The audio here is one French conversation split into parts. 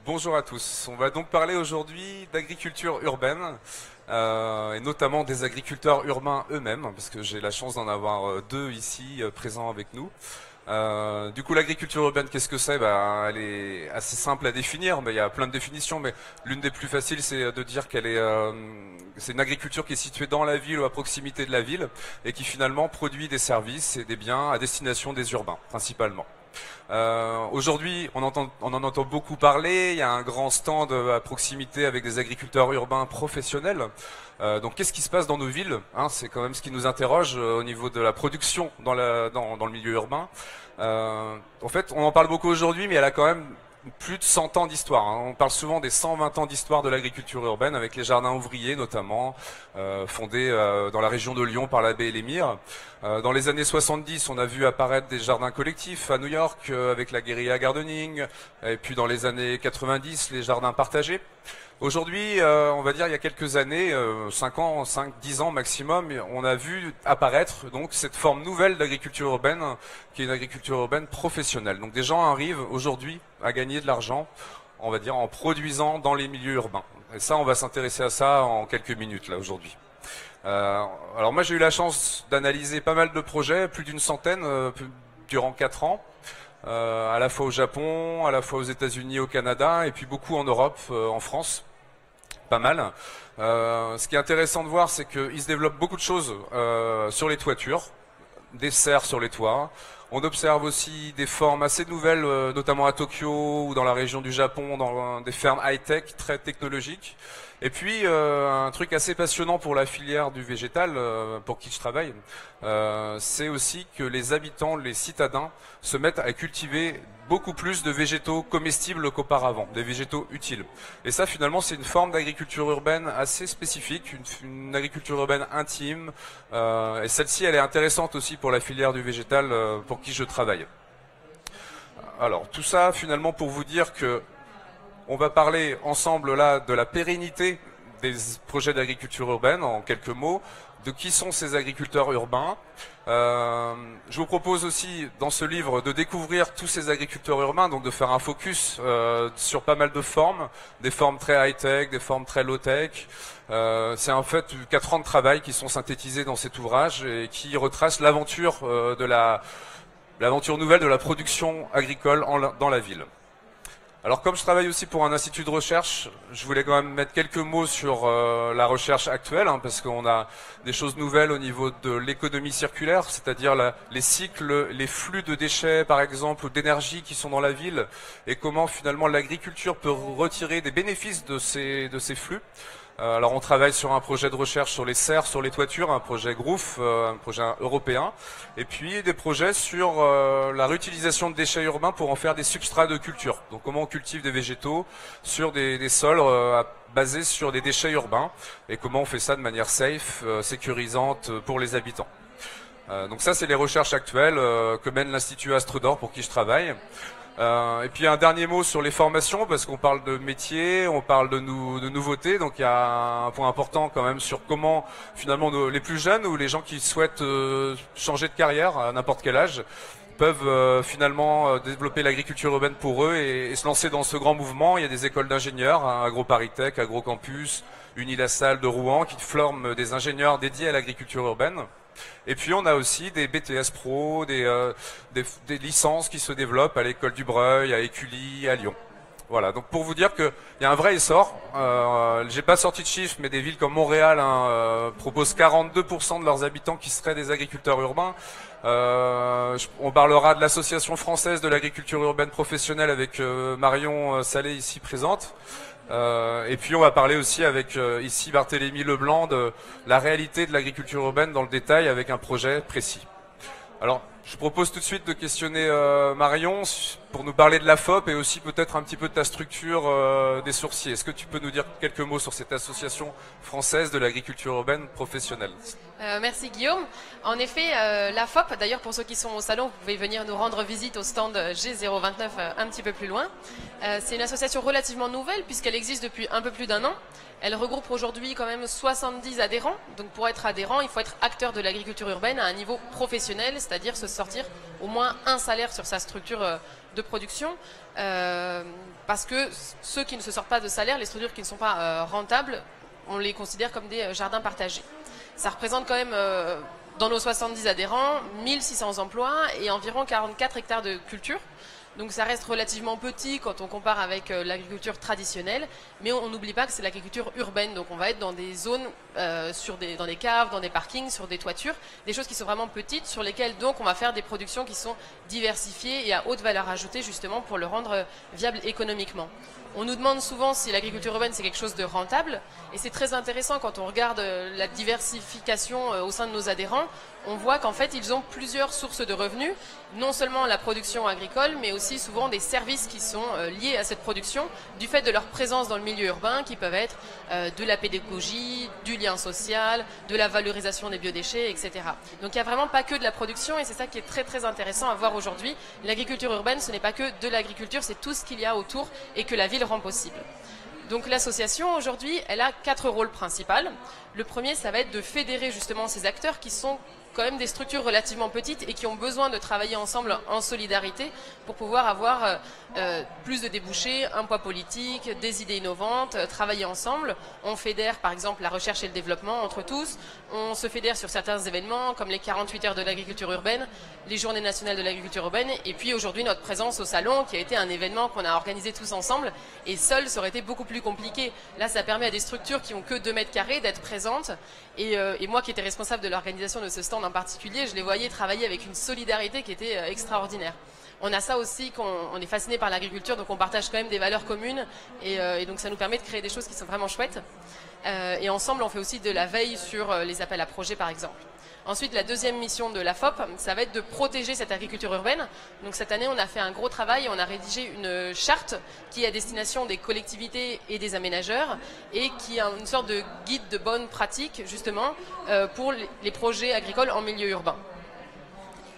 Bonjour à tous. On va donc parler aujourd'hui d'agriculture urbaine et notamment des agriculteurs urbains eux-mêmes, parce que j'ai la chance d'en avoir deux ici présents avec nous. Du coup, l'agriculture urbaine, qu'est-ce que c'est? Elle est assez simple à définir, mais il y a plein de définitions, mais l'une des plus faciles, c'est de dire qu'elle est, c'est une agriculture qui est située dans la ville ou à proximité de la ville et qui finalement produit des services et des biens à destination des urbains, principalement. Aujourd'hui, on en entend beaucoup parler. Il y a un grand stand à proximité avec des agriculteurs urbains professionnels. Donc, qu'est-ce qui se passe dans nos villes, hein? C'est quand même ce qui nous interroge au niveau de la production dans le milieu urbain. En fait, on en parle beaucoup aujourd'hui, mais elle a quand même plus de 100 ans d'histoire, hein. On parle souvent des 120 ans d'histoire de l'agriculture urbaine, avec les jardins ouvriers notamment, fondés dans la région de Lyon par l'abbé Lémire. Dans les années 70, on a vu apparaître des jardins collectifs à New York avec la guérilla gardening, et puis dans les années 90, les jardins partagés. Aujourd'hui, on va dire il y a quelques années, 5 ans, 10 ans maximum, on a vu apparaître donc cette forme nouvelle d'agriculture urbaine, qui est une agriculture urbaine professionnelle. Donc des gens arrivent aujourd'hui à gagner de l'argent, on va dire, en produisant dans les milieux urbains. Et ça, on va s'intéresser à ça en quelques minutes là aujourd'hui. Alors moi, j'ai eu la chance d'analyser pas mal de projets, plus d'une centaine durant 4 ans. À la fois au Japon, à la fois aux États-Unis, au Canada, et puis beaucoup en Europe, en France, pas mal. Ce qui est intéressant de voir, c'est qu'il se développe beaucoup de choses sur les toitures, des serres sur les toits. On observe aussi des formes assez nouvelles, notamment à Tokyo ou dans la région du Japon, dans des fermes high-tech très technologiques. Et puis un truc assez passionnant pour la filière du végétal, pour qui je travaille, c'est aussi que les habitants, les citadins, se mettent à cultiver beaucoup plus de végétaux comestibles qu'auparavant, des végétaux utiles. Et ça, finalement, c'est une forme d'agriculture urbaine assez spécifique, une agriculture urbaine intime. Et celle-ci, elle est intéressante aussi pour la filière du végétal, pour qui je travaille. Alors, tout ça, finalement, pour vous dire que on va parler ensemble là de la pérennité des projets d'agriculture urbaine, en quelques mots, de qui sont ces agriculteurs urbains. Je vous propose aussi dans ce livre de découvrir tous ces agriculteurs urbains, donc de faire un focus sur pas mal de formes, des formes très high-tech, des formes très low-tech. C'est en fait 4 ans de travail qui sont synthétisés dans cet ouvrage et qui retracent l'aventure l'aventure nouvelle de la production agricole dans la ville. Alors comme je travaille aussi pour un institut de recherche, je voulais quand même mettre quelques mots sur la recherche actuelle, hein, parce qu'on a des choses nouvelles au niveau de l'économie circulaire, c'est-à-dire les cycles, les flux de déchets par exemple, ou d'énergie qui sont dans la ville, et comment finalement l'agriculture peut retirer des bénéfices de ces flux. Alors on travaille sur un projet de recherche sur les serres, sur les toitures, un projet GROUF, un projet européen, et puis des projets sur la réutilisation de déchets urbains pour en faire des substrats de culture. Donc comment on cultive des végétaux sur des sols basés sur des déchets urbains, et comment on fait ça de manière safe, sécurisante pour les habitants. Donc ça, c'est les recherches actuelles que mène l'Institut Astre d'Or pour qui je travaille. Et puis un dernier mot sur les formations, parce qu'on parle de métiers, on parle de nouveautés, donc il y a un point important quand même sur comment finalement les plus jeunes ou les gens qui souhaitent changer de carrière à n'importe quel âge peuvent finalement développer l'agriculture urbaine pour eux et se lancer dans ce grand mouvement. Il y a des écoles d'ingénieurs, hein, AgroParisTech, AgroCampus, Unilassal de Rouen, qui forment des ingénieurs dédiés à l'agriculture urbaine. Et puis on a aussi des BTS Pro, des licences qui se développent à l'école du Breuil, à Écully, à Lyon. Voilà, donc pour vous dire qu'il y a un vrai essor. J'ai pas sorti de chiffres, mais des villes comme Montréal proposent 42% de leurs habitants qui seraient des agriculteurs urbains. On parlera de l'Association française de l'agriculture urbaine professionnelle avec Marion Salé ici présente. Et puis on va parler aussi avec ici Barthélémy Leblanc de la réalité de l'agriculture urbaine dans le détail avec un projet précis. Alors je propose tout de suite de questionner Marion pour nous parler de la FOP et aussi peut-être un petit peu de ta structure des sourciers. Est-ce que tu peux nous dire quelques mots sur cette association française de l'agriculture urbaine professionnelle? Merci Guillaume. En effet, la FOP, d'ailleurs pour ceux qui sont au salon, vous pouvez venir nous rendre visite au stand G029 un petit peu plus loin. C'est une association relativement nouvelle puisqu'elle existe depuis un peu plus d'1 an. Elle regroupe aujourd'hui quand même 70 adhérents. Donc pour être adhérent, il faut être acteur de l'agriculture urbaine à un niveau professionnel, c'est-à-dire se sortir au moins un salaire sur sa structure de production, parce que ceux qui ne se sortent pas de salaire, les structures qui ne sont pas rentables, on les considère comme des jardins partagés. Ça représente quand même, dans nos 70 adhérents, 1600 emplois et environ 44 hectares de culture. Donc ça reste relativement petit quand on compare avec l'agriculture traditionnelle, mais on n'oublie pas que c'est l'agriculture urbaine, donc on va être dans des zones, dans des caves, dans des parkings, sur des toitures, des choses qui sont vraiment petites, sur lesquelles donc on va faire des productions qui sont diversifiées et à haute valeur ajoutée justement pour le rendre viable économiquement. On nous demande souvent si l'agriculture urbaine c'est quelque chose de rentable, et c'est très intéressant quand on regarde la diversification au sein de nos adhérents. On voit qu'en fait ils ont plusieurs sources de revenus, non seulement la production agricole, mais aussi souvent des services qui sont liés à cette production, du fait de leur présence dans le milieu urbain, qui peuvent être de la pédagogie, du lien social, de la valorisation des biodéchets, etc. Donc il n'y a vraiment pas que de la production, et c'est ça qui est très très intéressant à voir aujourd'hui. L'agriculture urbaine, ce n'est pas que de l'agriculture, c'est tout ce qu'il y a autour et que la ville rend possible. Donc l'association aujourd'hui, elle a 4 rôles principaux. Le premier, ça va être de fédérer justement ces acteurs qui sont quand même des structures relativement petites et qui ont besoin de travailler ensemble en solidarité pour pouvoir avoir plus de débouchés, un poids politique, des idées innovantes, travailler ensemble. On fédère par exemple la recherche et le développement entre tous. On se fédère sur certains événements comme les 48 heures de l'agriculture urbaine, les journées nationales de l'agriculture urbaine, et puis aujourd'hui notre présence au salon qui a été un événement qu'on a organisé tous ensemble, et seul ça aurait été beaucoup plus compliqué. Là ça permet à des structures qui ont que 2 mètres carrés d'être présentes, et moi qui étais responsable de l'organisation de ce stand en particulier, je les voyais travailler avec une solidarité qui était extraordinaire. On a ça aussi, on est fasciné par l'agriculture, donc on partage quand même des valeurs communes, et donc ça nous permet de créer des choses qui sont vraiment chouettes. Et ensemble, on fait aussi de la veille sur les appels à projets, par exemple. Ensuite, la deuxième mission de la FOP, ça va être de protéger cette agriculture urbaine. Donc cette année, on a fait un gros travail, on a rédigé une charte qui est à destination des collectivités et des aménageurs, et qui est une sorte de guide de bonnes pratiques, justement, pour les projets agricoles en milieu urbain.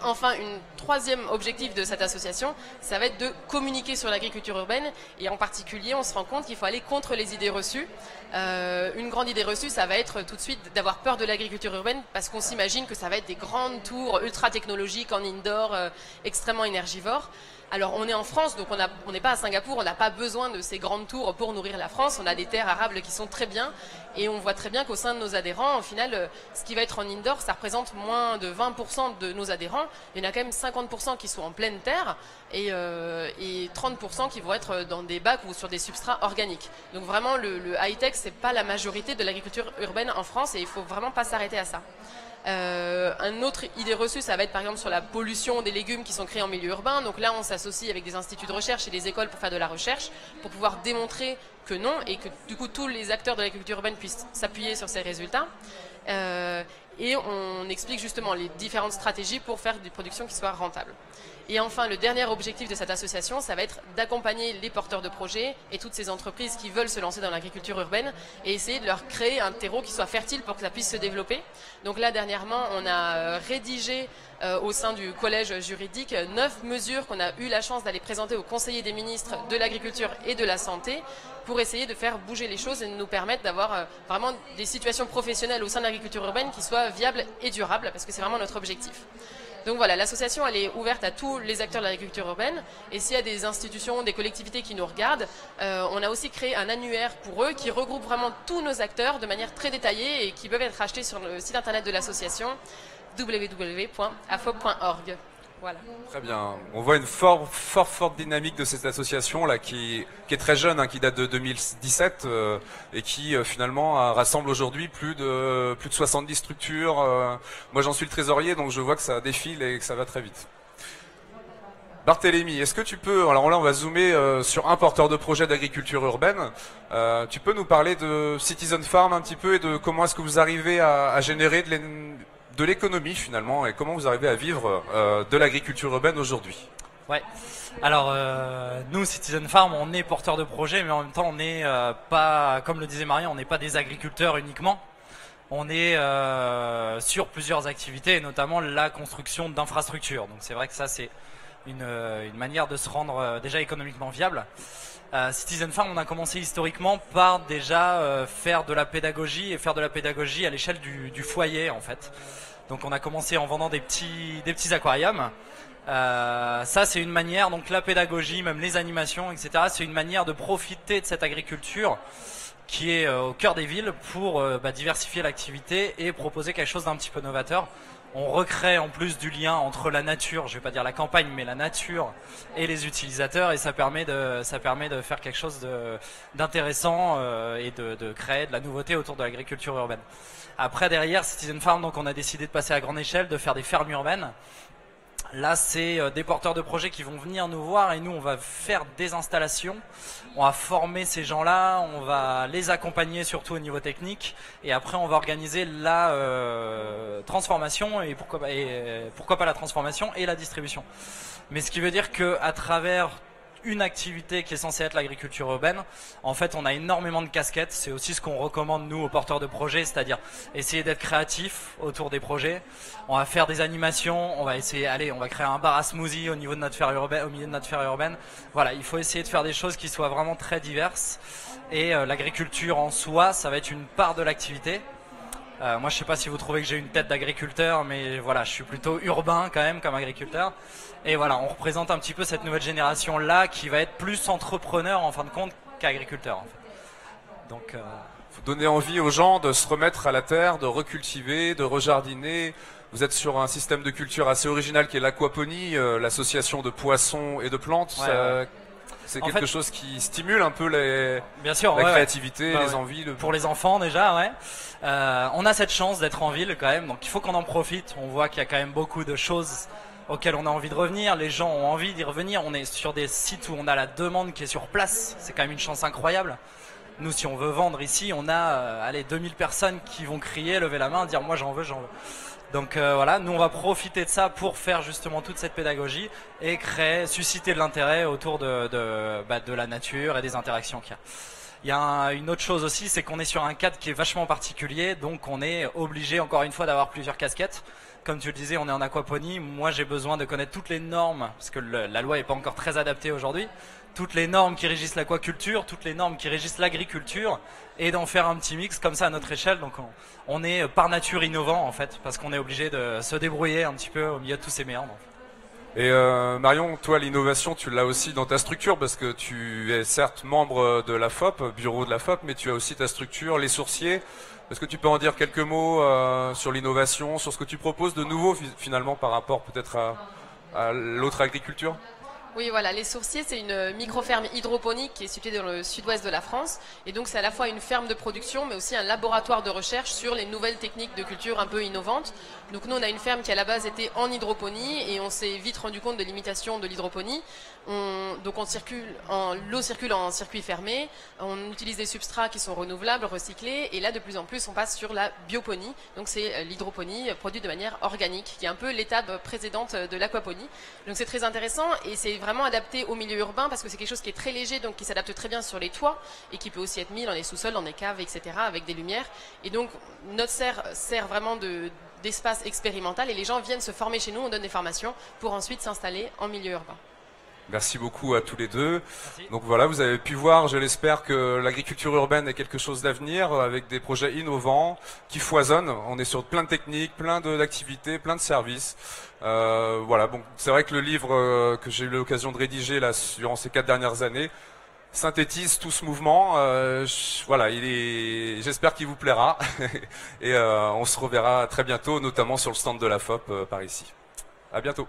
Enfin, un troisième objectif de cette association, ça va être de communiquer sur l'agriculture urbaine, et en particulier, on se rend compte qu'il faut aller contre les idées reçues. Une grande idée reçue, ça va être tout de suite d'avoir peur de l'agriculture urbaine, parce qu'on s'imagine que ça va être des grandes tours ultra technologiques en indoor, extrêmement énergivores. Alors on est en France, donc on n'est pas à Singapour, on n'a pas besoin de ces grandes tours pour nourrir la France, on a des terres arables qui sont très bien, et on voit très bien qu'au sein de nos adhérents, au final, ce qui va être en indoor, ça représente moins de 20% de nos adhérents. Il y en a quand même 50% qui sont en pleine terre, et 30% qui vont être dans des bacs ou sur des substrats organiques. Donc vraiment, le high-tech, c'est pas la majorité de l'agriculture urbaine en France, et il faut vraiment pas s'arrêter à ça. Un autre idée reçue, ça va être par exemple sur la pollution des légumes qui sont créés en milieu urbain. Donc là, on s'associe avec des instituts de recherche et des écoles pour faire de la recherche, pour pouvoir démontrer que non, et que du coup tous les acteurs de l'agriculture urbaine puissent s'appuyer sur ces résultats. Et on explique justement les différentes stratégies pour faire des productions qui soient rentables. Et enfin, le dernier objectif de cette association, ça va être d'accompagner les porteurs de projets et toutes ces entreprises qui veulent se lancer dans l'agriculture urbaine, et essayer de leur créer un terreau qui soit fertile pour que ça puisse se développer. Donc là, dernièrement, on a rédigé au sein du collège juridique 9 mesures qu'on a eu la chance d'aller présenter aux conseillers des ministres de l'agriculture et de la santé, pour essayer de faire bouger les choses et de nous permettre d'avoir vraiment des situations professionnelles au sein de l'agriculture urbaine qui soient viables et durables, parce que c'est vraiment notre objectif. Donc voilà, l'association elle est ouverte à tous les acteurs de l'agriculture urbaine, et s'il y a des institutions, des collectivités qui nous regardent, on a aussi créé un annuaire pour eux qui regroupe vraiment tous nos acteurs de manière très détaillée, et qui peuvent être achetés sur le site internet de l'association www.afop.org. Voilà. Très bien. On voit une forte dynamique de cette association là qui est très jeune, qui date de 2017 et qui finalement rassemble aujourd'hui plus de 70 structures. Moi j'en suis le trésorier, donc je vois que ça défile et que ça va très vite. Barthélémy, est-ce que tu peux, alors là on va zoomer sur un porteur de projet d'agriculture urbaine, tu peux nous parler de Citizen Farm un petit peu, et de comment est-ce que vous arrivez à générer de l'économie finalement, et comment vous arrivez à vivre de l'agriculture urbaine aujourd'hui? Ouais. Alors nous, Citizen Farm, on est porteur de projet, mais en même temps on n'est pas, comme le disait Marie, on n'est pas des agriculteurs uniquement. On est sur plusieurs activités, et notamment la construction d'infrastructures. Donc c'est vrai que ça c'est une manière de se rendre déjà économiquement viable. Citizen Farm, on a commencé historiquement par déjà faire de la pédagogie, et faire de la pédagogie à l'échelle du foyer en fait. Donc on a commencé en vendant des petits aquariums. Ça c'est une manière, donc la pédagogie, même les animations, etc. C'est une manière de profiter de cette agriculture qui est au cœur des villes pour diversifier l'activité et proposer quelque chose d'un petit peu novateur. On recrée en plus du lien entre la nature, je vais pas dire la campagne, mais la nature et les utilisateurs, et ça permet de faire quelque chose d'intéressant et de créer de la nouveauté autour de l'agriculture urbaine. Après derrière Citizen Farm, donc on a décidé de passer à grande échelle, de faire des fermes urbaines. Là, c'est des porteurs de projets qui vont venir nous voir et nous, on va faire des installations. On va former ces gens-là, on va les accompagner surtout au niveau technique et après, on va organiser la transformation et pourquoi pas la transformation et la distribution. Mais ce qui veut dire que à travers une activité qui est censée être l'agriculture urbaine, en fait on a énormément de casquettes. C'est aussi ce qu'on recommande nous aux porteurs de projets, c'est-à-dire essayer d'être créatif autour des projets. On va faire des animations, on va essayer, on va créer un bar à smoothie au niveau de notre faire urbaine, au milieu de notre faire urbaine. Voilà, il faut essayer de faire des choses qui soient vraiment très diverses et l'agriculture en soi, ça va être une part de l'activité. Moi je sais pas si vous trouvez que j'ai une tête d'agriculteur, mais voilà, je suis plutôt urbain quand même comme agriculteur. Et voilà, on représente un petit peu cette nouvelle génération là qui va être plus entrepreneur en fin de compte qu'agriculteur en fait. Donc faut donner envie aux gens de se remettre à la terre, de recultiver, de rejardiner. Vous êtes sur un système de culture assez original qui est l'aquaponie, l'association de poissons et de plantes. Ouais. C'est quelque chose qui stimule un peu bien sûr, la créativité, les envies. Pour les enfants déjà, ouais. On a cette chance d'être en ville quand même, donc il faut qu'on en profite. On voit qu'il y a quand même beaucoup de choses auxquelles on a envie de revenir. Les gens ont envie d'y revenir. On est sur des sites où on a la demande qui est sur place. C'est quand même une chance incroyable. Nous, si on veut vendre ici, on a 2000 personnes qui vont crier, lever la main, dire moi j'en veux, j'en veux. Donc voilà, nous on va profiter de ça pour faire justement toute cette pédagogie et susciter de l'intérêt autour de la nature et des interactions qu'il y a. Il y a une autre chose aussi, c'est qu'on est sur un cadre qui est vachement particulier, donc on est obligé encore une fois d'avoir plusieurs casquettes. Comme tu le disais, on est en aquaponie, moi j'ai besoin de connaître toutes les normes, parce que la loi n'est pas encore très adaptée aujourd'hui, toutes les normes qui régissent l'aquaculture, toutes les normes qui régissent l'agriculture, et d'en faire un petit mix comme ça à notre échelle. Donc on est par nature innovant en fait, parce qu'on est obligé de se débrouiller un petit peu au milieu de tous ces méandres. Et Marion, toi l'innovation tu l'as aussi dans ta structure, parce que tu es certes membre de la FOP, bureau de la FOP, mais tu as aussi ta structure, les Sourciers. Est-ce que tu peux en dire quelques mots sur l'innovation, sur ce que tu proposes de nouveau finalement par rapport peut-être à l'autre agriculture ? Oui, voilà, les Sourciers, c'est une micro-ferme hydroponique qui est située dans le sud-ouest de la France. Et donc, c'est à la fois une ferme de production, mais aussi un laboratoire de recherche sur les nouvelles techniques de culture un peu innovantes. Donc, nous, on a une ferme qui, à la base, était en hydroponie et on s'est vite rendu compte de l'imitation de l'hydroponie. L'eau circule en circuit fermé. On utilise des substrats qui sont renouvelables, recyclés. Et là, de plus en plus, on passe sur la bioponie. Donc, c'est l'hydroponie produite de manière organique, qui est un peu l'étape précédente de l'aquaponie. Donc, c'est très intéressant et c'est vraiment adapté au milieu urbain parce que c'est quelque chose qui est très léger, donc qui s'adapte très bien sur les toits et qui peut aussi être mis dans les sous-sols, dans des caves, etc. avec des lumières. Et donc notre serre sert vraiment d'espace expérimental et les gens viennent se former chez nous, on donne des formations pour ensuite s'installer en milieu urbain. Merci beaucoup à tous les deux. Merci. Donc voilà, vous avez pu voir, je l'espère, que l'agriculture urbaine est quelque chose d'avenir avec des projets innovants qui foisonnent. On est sur plein de techniques, plein d'activités, plein de services. Voilà, bon, c'est vrai que le livre que j'ai eu l'occasion de rédiger là durant ces 4 dernières années synthétise tout ce mouvement. Voilà, j'espère qu'il vous plaira et on se reverra très bientôt, notamment sur le stand de la FOP par ici. À bientôt.